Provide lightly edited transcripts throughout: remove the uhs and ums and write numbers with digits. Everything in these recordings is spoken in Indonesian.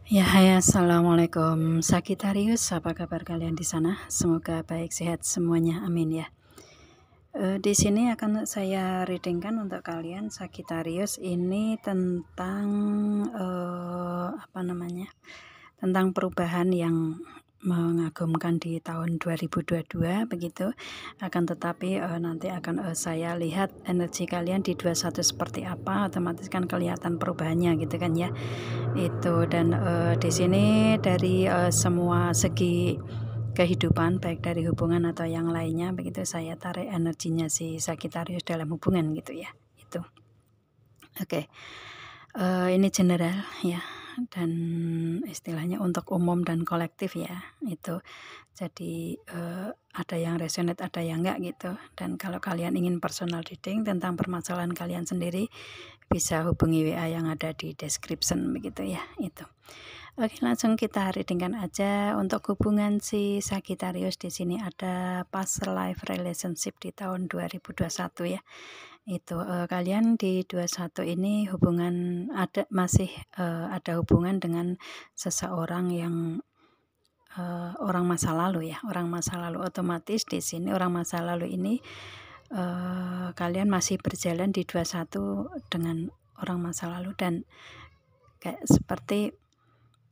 Ya, hai, assalamualaikum Sagitarius, apa kabar kalian di sana? Semoga baik, sehat semuanya, amin ya. Di sini akan saya readingkan untuk kalian Sagitarius ini tentang tentang perubahan yang mengagumkan di tahun 2022 begitu. Akan tetapi nanti akan saya lihat energi kalian di 21 seperti apa, otomatis kan kelihatan perubahannya gitu kan ya. Itu dan di sini dari semua segi kehidupan, baik dari hubungan atau yang lainnya begitu, saya tarik energinya si Sagitarius dalam hubungan gitu ya. Itu. Oke. Ini general ya, dan istilahnya untuk umum dan kolektif ya. Itu. Jadi ada yang resonate, ada yang enggak gitu. Dan kalau kalian ingin personal reading tentang permasalahan kalian sendiri, bisa hubungi WA yang ada di description begitu ya. Itu. Oke, langsung kita readingkan aja untuk hubungan si Sagittarius. Di sini ada past life relationship di tahun 2021 ya. Itu kalian di 21 ini hubungan masih ada hubungan dengan seseorang yang orang masa lalu ya, orang masa lalu. Otomatis di sini orang masa lalu ini kalian masih berjalan di 21 dengan orang masa lalu, dan kayak seperti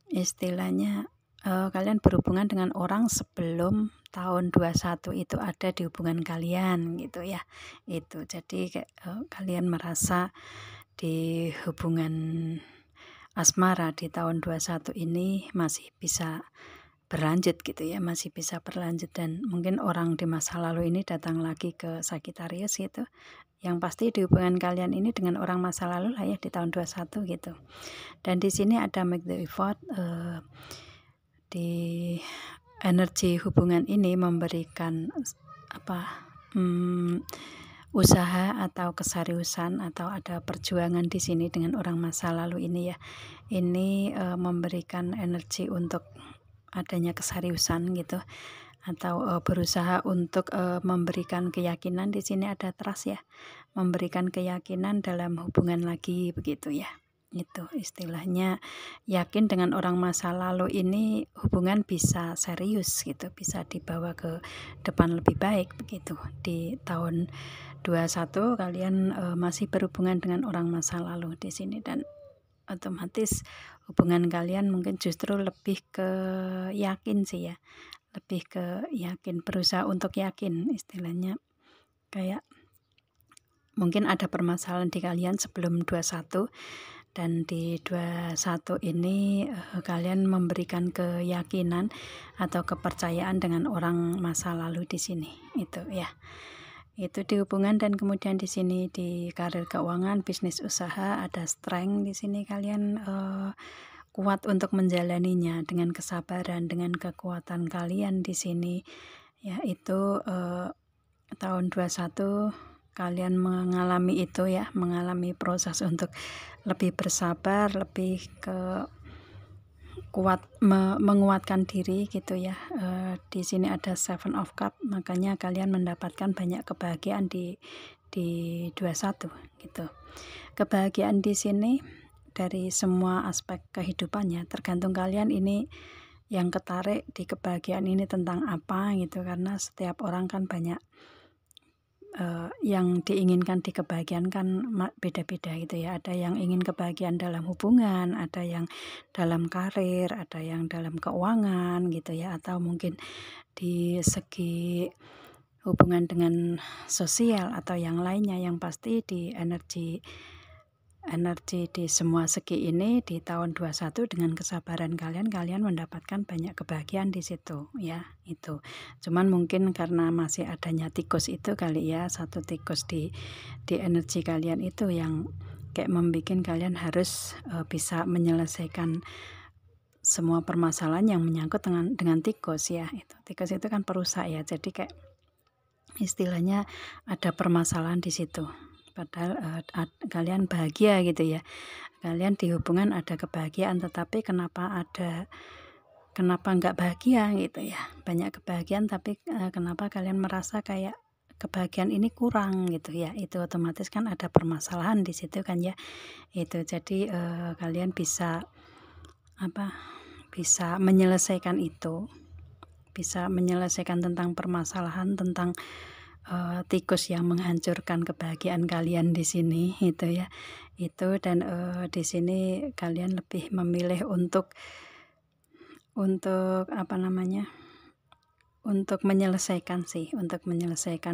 istilahnya kalian berhubungan dengan orang sebelum tahun 21 itu ada di hubungan kalian gitu ya. Itu jadi kayak kalian merasa di hubungan asmara di tahun 21 ini masih bisa berlanjut gitu ya, masih bisa berlanjut, dan mungkin orang di masa lalu ini datang lagi ke Sagittarius gitu. Yang pasti di hubungan kalian ini dengan orang masa lalu lah ya di tahun 21 gitu. Dan di sini ada make the effort, di energi hubungan ini memberikan usaha atau keseriusan, atau ada perjuangan di sini dengan orang masa lalu ini ya. Ini memberikan energi untuk adanya keseriusan gitu, atau berusaha untuk memberikan keyakinan. Di sini ada trust ya, memberikan keyakinan dalam hubungan lagi begitu ya. Itu istilahnya yakin dengan orang masa lalu ini hubungan bisa serius gitu, bisa dibawa ke depan lebih baik begitu. Di tahun 21 kalian masih berhubungan dengan orang masa lalu di sini, dan otomatis hubungan kalian mungkin justru lebih ke yakin sih ya, lebih ke yakin, berusaha untuk yakin istilahnya. Kayak mungkin ada permasalahan di kalian sebelum 21, dan di 21 ini kalian memberikan keyakinan atau kepercayaan dengan orang masa lalu di sini. Itu ya. Itu di hubungan. Dan kemudian di sini di karir, keuangan, bisnis, usaha ada strength di sini. Kalian kuat untuk menjalaninya dengan kesabaran, dengan kekuatan kalian di sini. Ya, itu tahun 21 kalian mengalami itu ya, mengalami proses untuk lebih bersabar, lebih ke kuat, menguatkan diri gitu ya. Di sini ada Seven of Cup, makanya kalian mendapatkan banyak kebahagiaan di 21 gitu. Kebahagiaan di sini dari semua aspek kehidupannya, tergantung kalian ini yang ketarik di kebahagiaan ini tentang apa gitu, karena setiap orang kan banyak yang diinginkan di kebahagiaan kan beda-beda gitu ya. Ada yang ingin kebahagiaan dalam hubungan, ada yang dalam karir, ada yang dalam keuangan gitu ya, atau mungkin di segi hubungan dengan sosial atau yang lainnya. Yang pasti di energi di semua segi ini di tahun 21 dengan kesabaran kalian mendapatkan banyak kebahagiaan di situ ya. Itu cuman mungkin karena masih adanya tikus itu kali ya, satu tikus di energi kalian itu yang kayak membuat kalian harus bisa menyelesaikan semua permasalahan yang menyangkut dengan tikus ya. Itu tikus itu kan perusak ya, jadi kayak istilahnya ada permasalahan di situ. Padahal kalian bahagia gitu ya, kalian di hubungan ada kebahagiaan, tetapi kenapa nggak bahagia gitu ya, banyak kebahagiaan tapi kenapa kalian merasa kayak kebahagiaan ini kurang gitu ya. Itu otomatis kan ada permasalahan di situ kan ya. Itu jadi kalian bisa bisa menyelesaikan itu, bisa menyelesaikan tentang permasalahan tentang tikus yang menghancurkan kebahagiaan kalian di sini itu ya. Itu dan di sini kalian lebih memilih untuk untuk menyelesaikan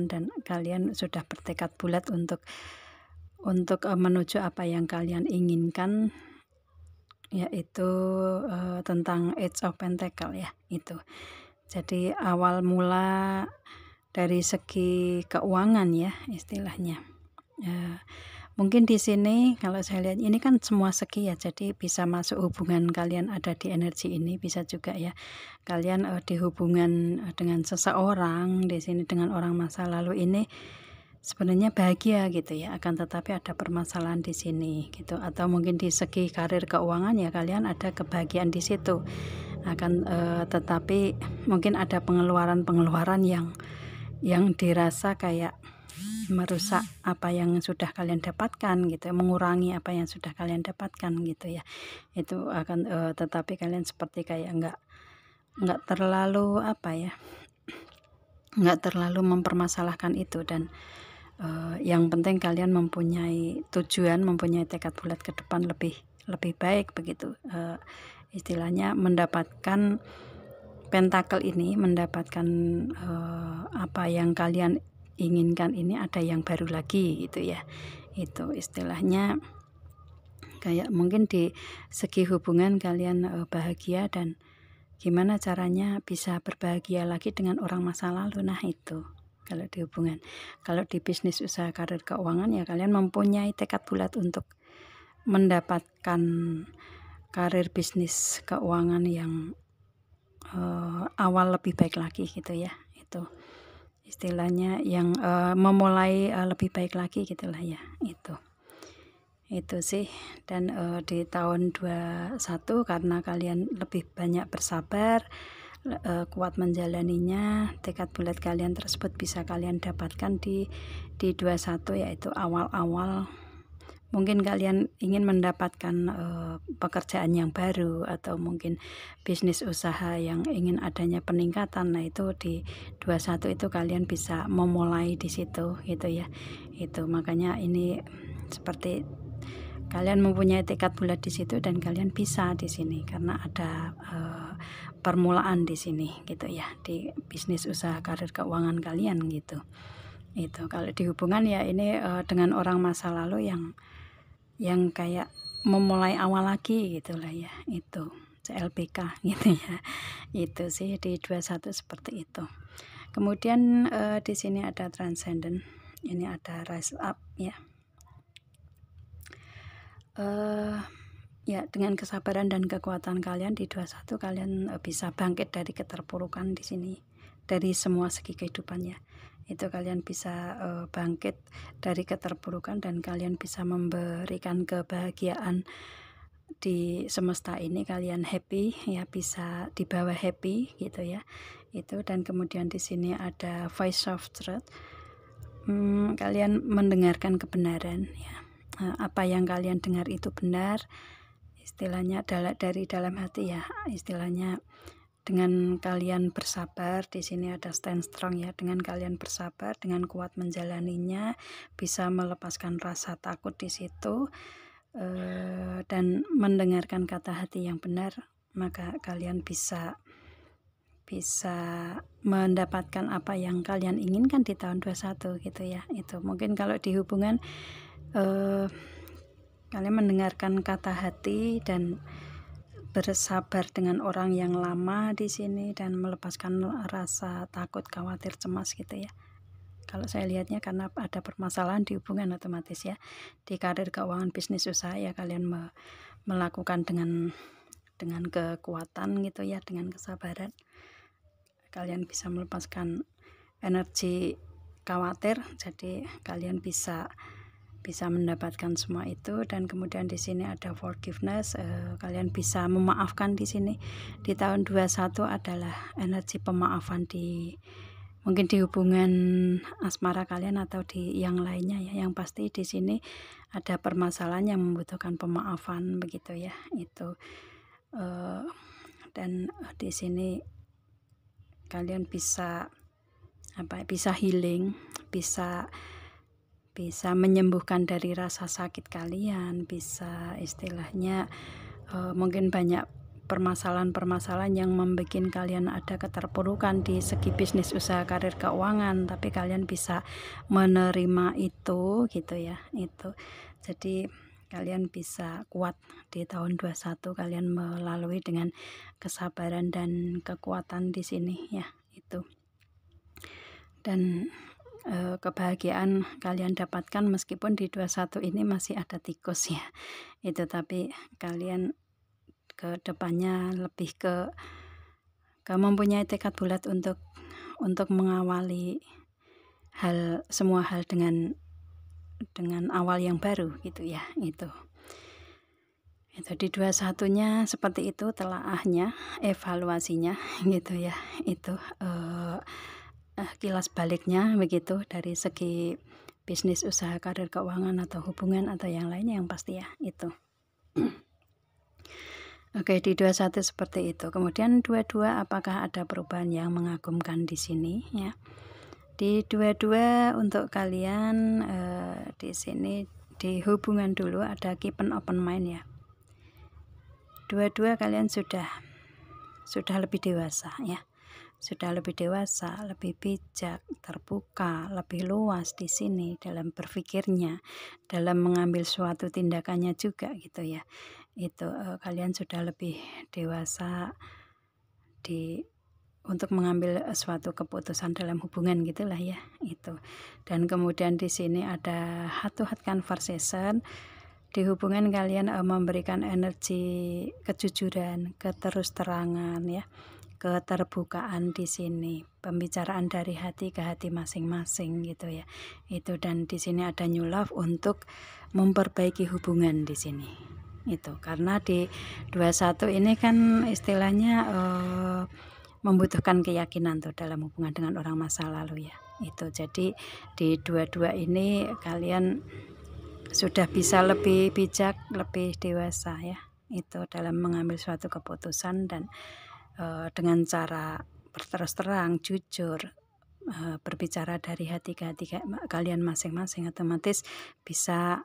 dan kalian sudah bertekad bulat untuk menuju apa yang kalian inginkan, yaitu tentang Age of Pentacle ya itu. Jadi awal mula dari segi keuangan ya istilahnya. Mungkin di sini kalau saya lihat ini kan semua segi ya, jadi bisa masuk hubungan kalian ada di energi ini, bisa juga ya kalian di hubungan dengan seseorang di sini dengan orang masa lalu ini sebenarnya bahagia gitu ya, akan tetapi ada permasalahan di sini gitu. Atau mungkin di segi karir keuangan ya kalian ada kebahagiaan di situ, akan tetapi mungkin ada pengeluaran yang dirasa kayak merusak apa yang sudah kalian dapatkan gitu, mengurangi apa yang sudah kalian dapatkan gitu ya. Itu akan tetapi kalian seperti kayak nggak terlalu nggak terlalu mempermasalahkan itu, dan yang penting kalian mempunyai tujuan, mempunyai tekad bulat ke depan lebih baik begitu. Istilahnya mendapatkan pentakel ini, mendapatkan apa yang kalian inginkan ini ada yang baru lagi gitu ya. Itu istilahnya kayak mungkin di segi hubungan kalian bahagia, dan gimana caranya bisa berbahagia lagi dengan orang masa lalu. Nah itu kalau di hubungan. Kalau di bisnis, usaha, karir, keuangan ya kalian mempunyai tekad bulat untuk mendapatkan karir, bisnis, keuangan yang awal lebih baik lagi gitu ya. Itu istilahnya yang memulai lebih baik lagi gitulah ya. Itu sih. Dan di tahun 21 karena kalian lebih banyak bersabar, kuat menjalaninya, tekad bulat kalian tersebut bisa kalian dapatkan di 21, yaitu awal-awal mungkin kalian ingin mendapatkan pekerjaan yang baru, atau mungkin bisnis usaha yang ingin adanya peningkatan. Nah itu di 21 itu kalian bisa memulai di situ gitu ya. Itu makanya ini seperti kalian mempunyai tekad bulat di situ, dan kalian bisa di sini karena ada permulaan di sini gitu ya, di bisnis, usaha, karir, keuangan kalian gitu. Itu kalau di hubungan ya ini dengan orang masa lalu yang kayak memulai awal lagi gitulah ya. Itu CLBK gitu ya. Itu sih di 21 seperti itu. Kemudian di sini ada Transcendent, ini ada Rise Up ya. Ya dengan kesabaran dan kekuatan kalian di 21 kalian bisa bangkit dari keterpurukan di sini, dari semua segi kehidupannya. Itu kalian bisa bangkit dari keterpurukan, dan kalian bisa memberikan kebahagiaan di semesta ini. Kalian happy ya, bisa dibawa happy gitu ya. Itu. Dan kemudian di sini ada Voice of Truth, kalian mendengarkan kebenaran ya. Apa yang kalian dengar itu benar, istilahnya dari dalam hati ya. Istilahnya dengan kalian bersabar, di sini ada stand strong ya. Dengan kalian bersabar, dengan kuat menjalaninya, bisa melepaskan rasa takut di situ, dan mendengarkan kata hati yang benar, maka kalian bisa mendapatkan apa yang kalian inginkan di tahun 21 gitu ya. Itu mungkin kalau di hubungan kalian mendengarkan kata hati dan bersabar dengan orang yang lama di sini, dan melepaskan rasa takut, khawatir, cemas gitu ya. Kalau saya lihatnya karena ada permasalahan di hubungan, otomatis ya. Di karir, keuangan, bisnis, usaha ya kalian melakukan dengan kekuatan gitu ya, dengan kesabaran. Kalian bisa melepaskan energi khawatir, jadi kalian bisa mendapatkan semua itu. Dan kemudian di sini ada forgiveness, kalian bisa memaafkan di sini. Di tahun 21 adalah energi pemaafan, mungkin di hubungan asmara kalian atau di yang lainnya ya. Yang pasti di sini ada permasalahan yang membutuhkan pemaafan begitu ya. Itu dan di sini kalian bisa bisa healing, bisa menyembuhkan dari rasa sakit kalian, bisa istilahnya mungkin banyak permasalahan-permasalahan yang membuat kalian ada keterpurukan di segi bisnis, usaha, karir, keuangan, tapi kalian bisa menerima itu gitu ya. Itu jadi kalian bisa kuat di tahun 21, kalian melalui dengan kesabaran dan kekuatan di sini ya. Itu dan kebahagiaan kalian dapatkan meskipun di 21 ini masih ada tikus ya. Itu tapi kalian ke depannya lebih ke mempunyai tekad bulat untuk mengawali semua hal dengan awal yang baru gitu ya. Itu di 21-nya seperti itu telaahnya, evaluasinya gitu ya. Itu kilas baliknya begitu dari segi bisnis, usaha, karir, keuangan atau hubungan atau yang lainnya yang pasti ya itu. Oke, di 21 seperti itu. Kemudian 22 apakah ada perubahan yang mengagumkan di sini ya. Di 22 untuk kalian di sini di hubungan dulu ada keep an open mind ya. 22 kalian sudah lebih dewasa ya. Sudah lebih dewasa, lebih bijak, terbuka, lebih luas di sini dalam berpikirnya, dalam mengambil suatu tindakannya juga gitu ya. Itu kalian sudah lebih dewasa untuk mengambil suatu keputusan dalam hubungan gitulah ya. Itu. Dan kemudian di sini ada heart to heart conversation. Di hubungan kalian memberikan energi kejujuran, keterus-terangan ya. Keterbukaan di sini, pembicaraan dari hati ke hati masing-masing gitu ya. Itu dan di sini ada new love untuk memperbaiki hubungan di sini. Itu karena di 21 ini kan istilahnya membutuhkan keyakinan tuh dalam hubungan dengan orang masa lalu ya. Itu jadi di 22 ini kalian sudah bisa lebih bijak, lebih dewasa ya. Itu dalam mengambil suatu keputusan dan dengan cara berterus terang, jujur, berbicara dari hati ke hati kalian masing-masing, otomatis bisa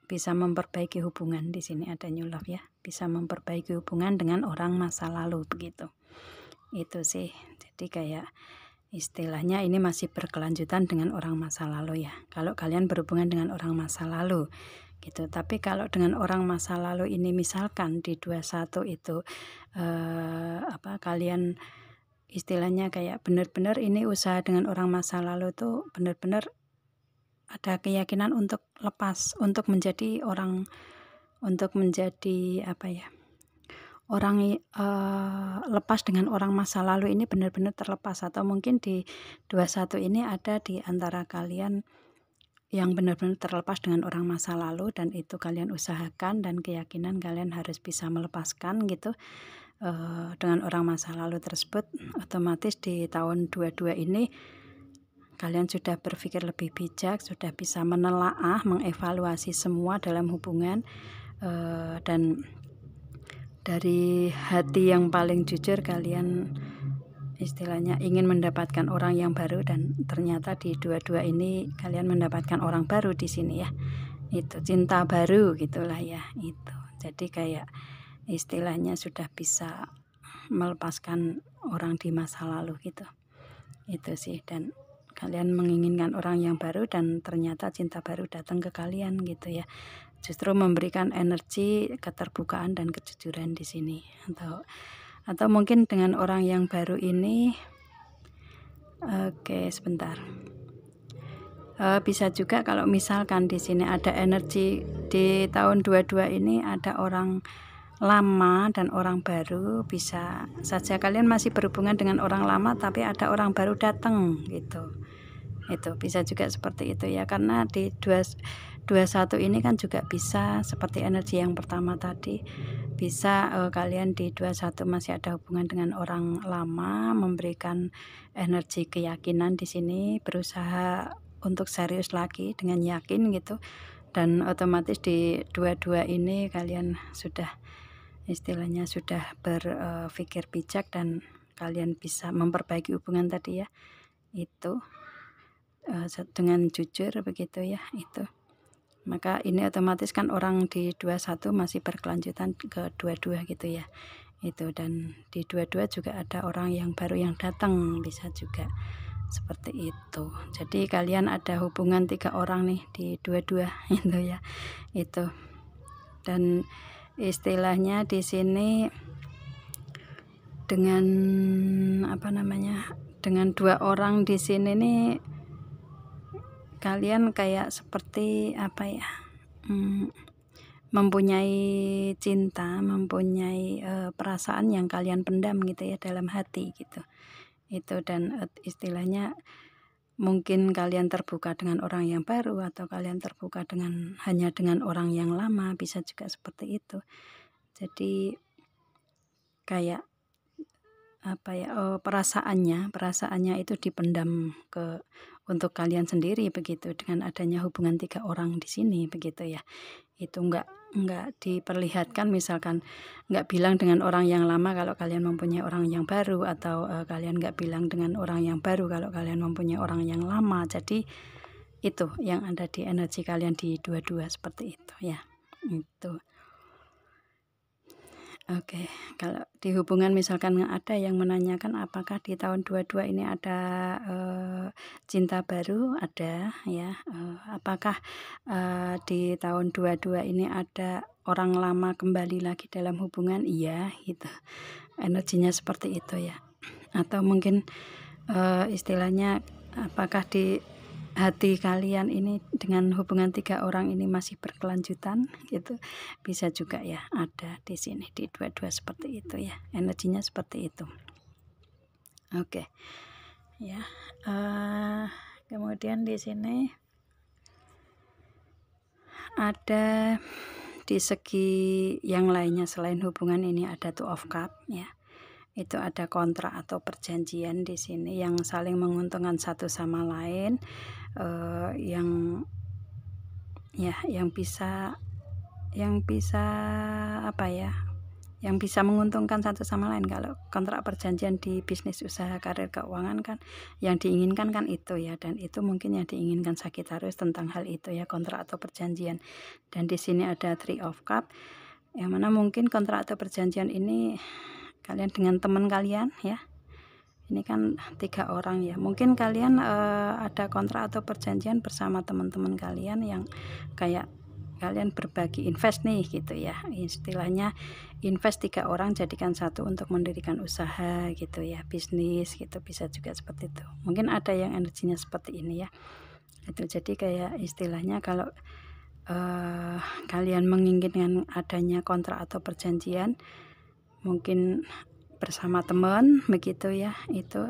memperbaiki hubungan. Di sini ada new love ya, bisa memperbaiki hubungan dengan orang masa lalu begitu. Itu sih, jadi kayak istilahnya ini masih berkelanjutan dengan orang masa lalu ya. Kalau kalian berhubungan dengan orang masa lalu gitu. Tapi kalau dengan orang masa lalu ini misalkan di 21 itu kalian istilahnya kayak benar-benar ini usaha dengan orang masa lalu tuh benar-benar ada keyakinan untuk lepas, untuk menjadi orang lepas dengan orang masa lalu ini benar-benar terlepas. Atau mungkin di 21 ini ada di antara kalian yang benar-benar terlepas dengan orang masa lalu dan itu kalian usahakan dan keyakinan kalian harus bisa melepaskan gitu dengan orang masa lalu tersebut. Otomatis di tahun 22 ini kalian sudah berpikir lebih bijak, sudah bisa menelaah, mengevaluasi semua dalam hubungan dan dari hati yang paling jujur kalian istilahnya ingin mendapatkan orang yang baru dan ternyata di 22 ini kalian mendapatkan orang baru di sini ya. Itu cinta baru gitulah ya. Itu. Jadi kayak istilahnya sudah bisa melepaskan orang di masa lalu gitu. Itu sih dan kalian menginginkan orang yang baru dan ternyata cinta baru datang ke kalian gitu ya. Justru memberikan energi keterbukaan dan kejujuran di sini atau mungkin dengan orang yang baru ini sebentar bisa juga kalau misalkan di sini ada energi di tahun 22 ini ada orang lama dan orang baru, bisa saja kalian masih berhubungan dengan orang lama tapi ada orang baru datang gitu. Itu bisa juga seperti itu ya, karena di 21 ini kan juga bisa seperti energi yang pertama tadi, bisa kalian di 21 masih ada hubungan dengan orang lama, memberikan energi keyakinan di sini, berusaha untuk serius lagi dengan yakin gitu, dan otomatis di 22 ini kalian sudah istilahnya sudah berpikir bijak dan kalian bisa memperbaiki hubungan tadi ya, itu dengan jujur begitu ya, itu. Maka ini otomatis kan orang di 21 masih berkelanjutan ke 22 gitu ya, itu. Dan di 22 juga ada orang yang baru yang datang, bisa juga seperti itu. Jadi kalian ada hubungan 3 orang nih di 22 itu ya, itu. Dan istilahnya di sini dengan apa namanya, dengan 2 orang di sini nih kalian kayak seperti apa ya, mempunyai cinta, mempunyai perasaan yang kalian pendam gitu ya dalam hati gitu, itu. Dan istilahnya mungkin kalian terbuka dengan orang yang baru, atau kalian terbuka hanya dengan orang yang lama, bisa juga seperti itu. Jadi kayak apa ya, perasaannya itu dipendam untuk kalian sendiri begitu, dengan adanya hubungan 3 orang di sini begitu ya. Itu enggak diperlihatkan, misalkan enggak bilang dengan orang yang lama kalau kalian mempunyai orang yang baru, atau kalian enggak bilang dengan orang yang baru kalau kalian mempunyai orang yang lama. Jadi itu yang ada di energi kalian di 22 seperti itu ya, itu. Oke, kalau di hubungan misalkan ada yang menanyakan apakah di tahun 22 ini ada cinta baru, ada ya. Apakah di tahun 22 ini ada orang lama kembali lagi dalam hubungan? Iya, gitu. Energinya seperti itu ya. Atau mungkin istilahnya apakah di hati kalian ini dengan hubungan 3 orang ini masih berkelanjutan gitu, bisa juga ya, ada di sini di 22 seperti itu ya, energinya seperti itu. Oke ya. Kemudian di sini ada di segi yang lainnya selain hubungan ini, ada Two of Cups ya. Itu ada kontrak atau perjanjian di sini yang saling menguntungkan satu sama lain, yang bisa apa ya, yang bisa menguntungkan satu sama lain. Kalau kontrak perjanjian di bisnis, usaha, karir, keuangan kan yang diinginkan kan itu ya, dan itu mungkin yang diinginkan Sagittarius tentang hal itu ya, kontrak atau perjanjian. Dan di sini ada Three of Cups, yang mana mungkin kontrak atau perjanjian ini kalian dengan teman kalian ya. Ini kan 3 orang ya, mungkin kalian ada kontrak atau perjanjian bersama teman-teman kalian yang kayak kalian berbagi invest nih gitu ya, istilahnya invest 3 orang jadikan 1 untuk mendirikan usaha gitu ya, bisnis gitu, bisa juga seperti itu. Mungkin ada yang energinya seperti ini ya, itu. Jadi kayak istilahnya kalau kalian menginginkan adanya kontrak atau perjanjian mungkin bersama teman begitu ya, itu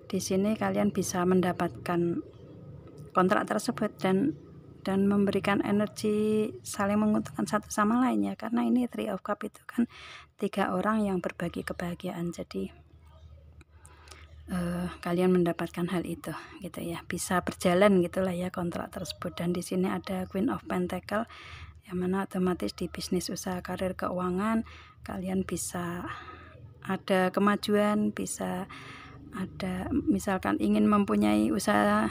di sini kalian bisa mendapatkan kontrak tersebut dan memberikan energi saling menguntungkan satu sama lain ya, karena ini Three of Cups itu kan 3 orang yang berbagi kebahagiaan. Jadi kalian mendapatkan hal itu gitu ya, bisa berjalan gitulah ya kontrak tersebut. Dan di sini ada Queen of Pentacles, yang mana otomatis di bisnis, usaha, karir, keuangan kalian bisa ada kemajuan, bisa ada misalkan ingin mempunyai usaha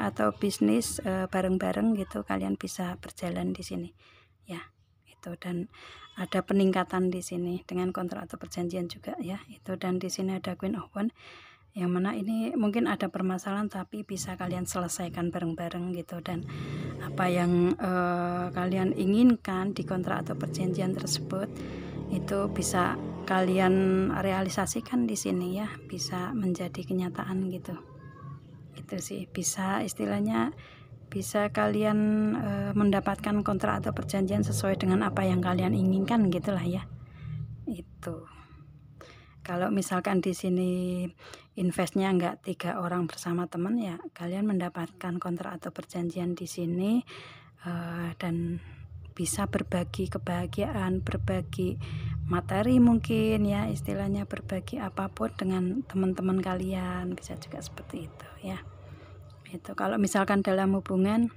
atau bisnis bareng-bareng gitu, kalian bisa berjalan di sini ya, itu. Dan ada peningkatan di sini dengan kontrak atau perjanjian juga ya, itu. Dan di sini ada Queen of Wands, yang mana ini mungkin ada permasalahan tapi bisa kalian selesaikan bareng-bareng gitu. Dan apa yang kalian inginkan di kontrak atau perjanjian tersebut itu bisa kalian realisasikan di sini ya, bisa menjadi kenyataan gitu. Itu sih, bisa istilahnya bisa kalian mendapatkan kontrak atau perjanjian sesuai dengan apa yang kalian inginkan gitulah ya, itu. Kalau misalkan di sini investnya enggak 3 orang bersama teman ya, kalian mendapatkan kontrak atau perjanjian di sini dan bisa berbagi kebahagiaan, berbagi materi mungkin ya, istilahnya berbagi apapun dengan teman-teman kalian, bisa juga seperti itu ya. Itu kalau misalkan dalam hubungan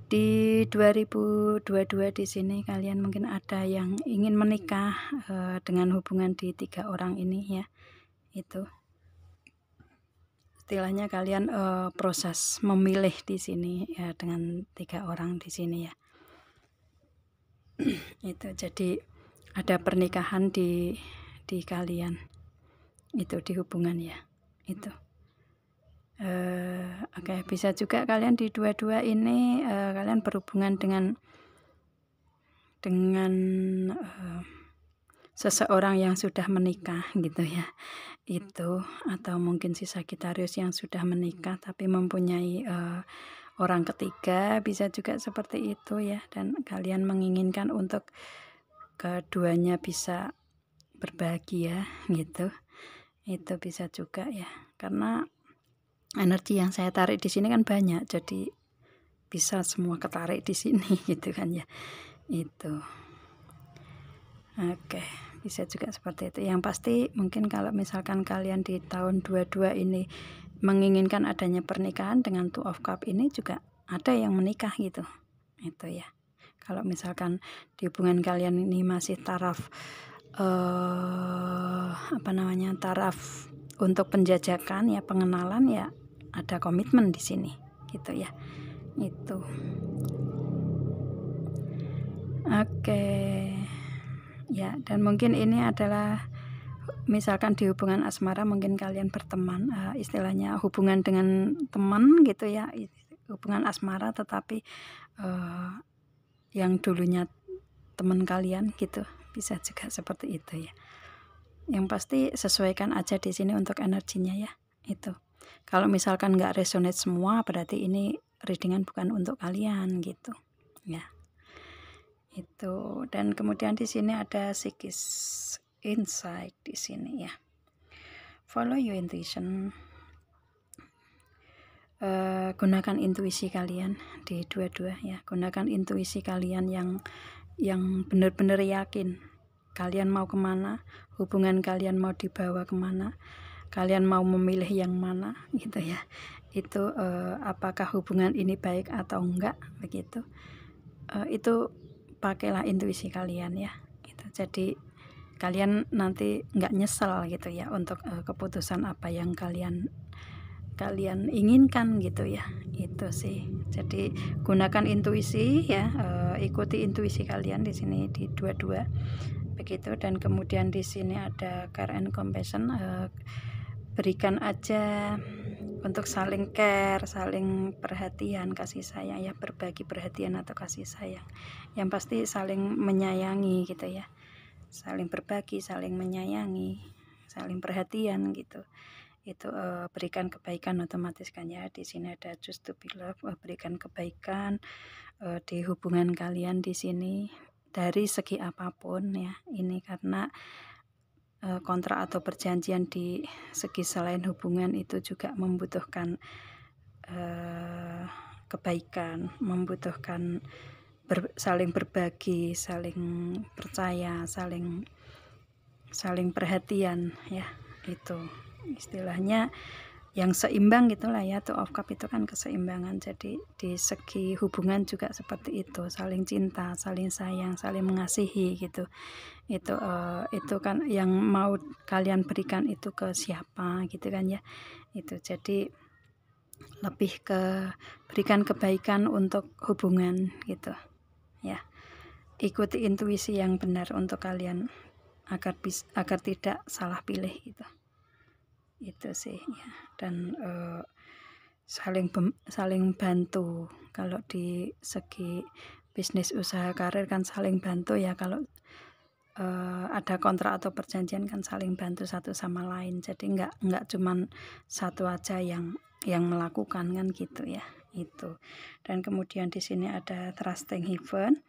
Di 2022 di sini kalian mungkin ada yang ingin menikah dengan hubungan di 3 orang ini ya. Itu istilahnya kalian proses memilih di sini ya dengan 3 orang di sini ya. Itu jadi ada pernikahan di kalian. Itu di hubungan ya. Itu. Oke, bisa juga kalian di 22 ini kalian berhubungan dengan seseorang yang sudah menikah gitu ya. Itu atau mungkin si Sagittarius yang sudah menikah tapi mempunyai orang ketiga, bisa juga seperti itu ya. Dan kalian menginginkan untuk keduanya bisa berbahagia gitu. Itu bisa juga ya. Karena energi yang saya tarik di sini kan banyak, jadi bisa semua ketarik di sini gitu kan ya. Itu. Oke, bisa juga seperti itu. Yang pasti mungkin kalau misalkan kalian di tahun 22 ini menginginkan adanya pernikahan dengan Two of Cup ini juga ada yang menikah gitu. Itu ya. Kalau misalkan di hubungan kalian ini masih taraf taraf untuk penjajakan ya, pengenalan ya, ada komitmen di sini gitu ya. Itu. Oke. Ya, dan mungkin ini adalah misalkan di hubungan asmara mungkin kalian berteman, istilahnya hubungan dengan teman gitu ya, hubungan asmara tetapi yang dulunya teman kalian gitu, bisa juga seperti itu ya. Yang pasti sesuaikan aja di sini untuk energinya ya. Itu. Kalau misalkan nggak resonate semua, berarti ini readingan bukan untuk kalian gitu ya. Itu. Dan kemudian di sini ada psikis insight di sini ya. Follow your intuition. Gunakan intuisi kalian di 22 ya. Gunakan intuisi kalian yang benar-benar yakin kalian mau kemana, hubungan kalian mau dibawa kemana, kalian mau memilih yang mana gitu ya. Itu apakah hubungan ini baik atau enggak begitu. Itu pakailah intuisi kalian ya. Gitu. Jadi kalian nanti nggak nyesel gitu ya untuk keputusan apa yang kalian inginkan gitu ya. Itu sih. Jadi gunakan intuisi ya, ikuti intuisi kalian di sini di 22 begitu. Dan kemudian di sini ada care and compassion, berikan aja untuk saling care, saling perhatian, kasih sayang ya, berbagi perhatian atau kasih sayang. Yang pasti saling menyayangi gitu ya. Saling berbagi, saling menyayangi, saling perhatian gitu. Itu berikan kebaikan otomatis kan ya. Di sini ada choose to be love, berikan kebaikan di hubungan kalian di sini dari segi apapun ya. Ini karena kontrak atau perjanjian di segi selain hubungan itu juga membutuhkan kebaikan, membutuhkan saling berbagi, saling percaya, saling perhatian ya. Itu istilahnya yang seimbang gitulah ya. Two of Cup itu kan keseimbangan. Jadi di segi hubungan juga seperti itu, saling cinta, saling sayang, saling mengasihi gitu. Itu kan yang mau kalian berikan itu ke siapa gitu kan ya. Itu jadi lebih ke berikan kebaikan untuk hubungan gitu ya. Ikuti intuisi yang benar untuk kalian agar tidak salah pilih gitu. Itu sih ya. Dan saling bantu. Kalau di segi bisnis, usaha, karir kan saling bantu ya. Kalau ada kontrak atau perjanjian kan saling bantu satu sama lain. Jadi nggak cuman satu aja yang melakukan kan gitu ya. Itu. Dan kemudian di sini ada trusting heaven.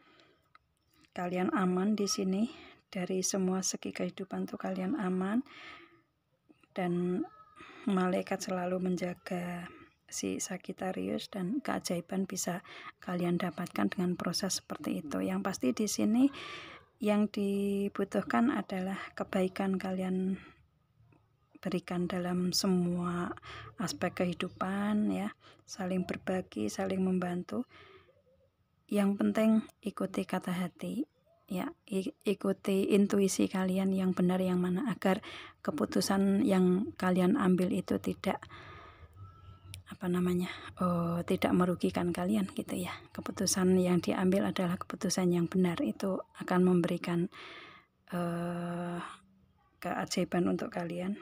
Kalian aman di sini dari semua segi kehidupan tuh, kalian aman. Dan malaikat selalu menjaga si Sagittarius, dan keajaiban bisa kalian dapatkan dengan proses seperti itu. Yang pasti di sini yang dibutuhkan adalah kebaikan kalian berikan dalam semua aspek kehidupan ya, saling berbagi, saling membantu. yang penting ikuti kata hati ya, ikuti intuisi kalian yang benar yang mana, agar keputusan yang kalian ambil itu tidak tidak merugikan kalian gitu ya. Keputusan yang diambil adalah keputusan yang benar, itu akan memberikan keajaiban untuk kalian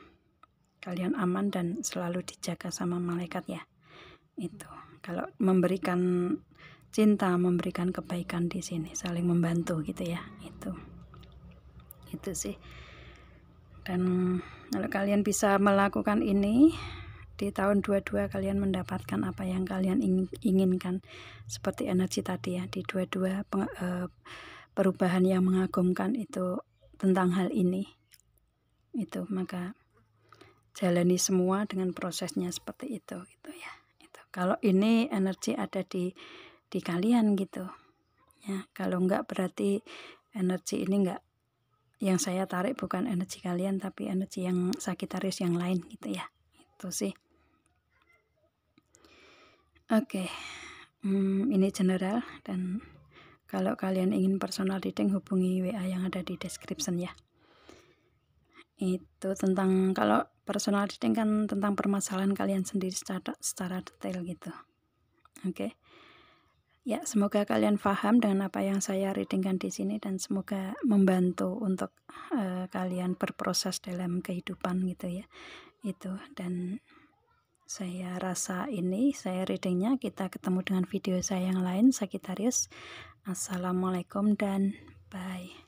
aman dan selalu dijaga sama malaikat ya. Itu kalau memberikan cinta, memberikan kebaikan di sini, saling membantu gitu ya. Itu sih. Dan kalau kalian bisa melakukan ini di tahun 22, kalian mendapatkan apa yang kalian inginkan, seperti energi tadi ya. Di 22 perubahan yang mengagumkan itu tentang hal ini, itu maka jalani semua dengan prosesnya seperti itu gitu ya. Kalau ini energi ada di kalian gitu ya. Kalau enggak, berarti energi ini enggak, yang saya tarik bukan energi kalian, tapi energi yang Sagittarius yang lain gitu ya. Itu sih. Oke. Ini general, dan kalau kalian ingin personal reading hubungi WA yang ada di description ya. Itu tentang, kalau personal reading kan tentang permasalahan kalian sendiri secara detail gitu. Oke. Ya, semoga kalian paham dengan apa yang saya readingkan di sini, dan semoga membantu untuk kalian berproses dalam kehidupan gitu ya. Itu, dan saya rasa ini saya readingnya. Kita ketemu dengan video saya yang lain, Sagittarius. Assalamualaikum dan bye.